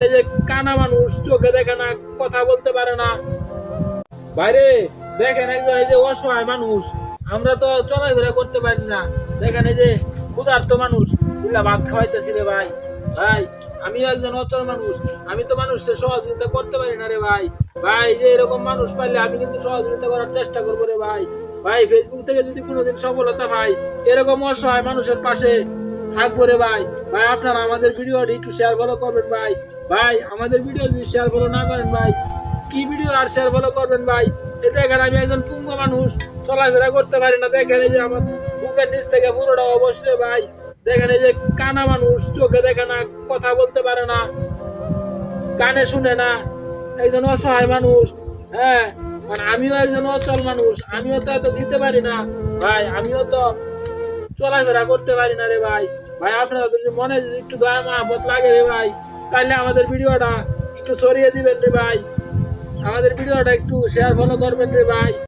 এই যে কানা মানুষ, চোখে দেখে না, কথা বলতে পারে না। বাইরে দেখেন একজন এই যে অসহায় মানুষ, আমরা তো চলাফেরা করতে পারি না। দেখেন এই যে ক্ষুধার্ত মানুষ, বুঝলা ভাত খাওয়াইতেছি রে ভাই। ভাই আমিও একজন অচল মানুষ, আমি তো মানুষের সহযোগিতা করতে পারি না রে ভাই। ভাই যে এরকম মানুষ পাইলে আমি কিন্তু সহযোগিতা করার চেষ্টা করবো রে ভাই। ভাই ফেসবুক থেকে যদি কোনোদিন সফলতা পাই, এরকম অসহায় মানুষের পাশে থাকবো রে ভাই। ভাই আপনারা আমাদের ভিডিওটি একটু শেয়ার ফলো করবেন ভাই। ভাই আমাদের ভিডিও যদি শেয়ার ফলো না করেন ভাই, কি ভিডিও আর শেয়ার ফলো করবেন ভাই? এ দেখেন আমি একজন পুঙ্গ মানুষ, চলাফেরা করতে পারি না। দেখেন এই যে আমার বুকের নিচ থেকে পুরোটা অবশ্যই ভাই। দেখেন এই যে কানা মানুষ, চোখে দেখে না, কথা বলতে পারে না, কানে শুনে না, একজন অসহায় মানুষ। হ্যাঁ, মানে আমিও একজন অচল মানুষ, আমিও তো এত দিতে পারি না ভাই। আমিও তো চলাফেরা করতে পারি না রে ভাই। ভাই আপনারা যদি মনে যদি একটু দয়া মহব্বত লাগে রে ভাই, তাহলে আমাদের ভিডিওটা একটু সরিয়ে দিবেন রে ভাই। আমাদের ভিডিওটা একটু শেয়ার ফলো করবেন রে ভাই।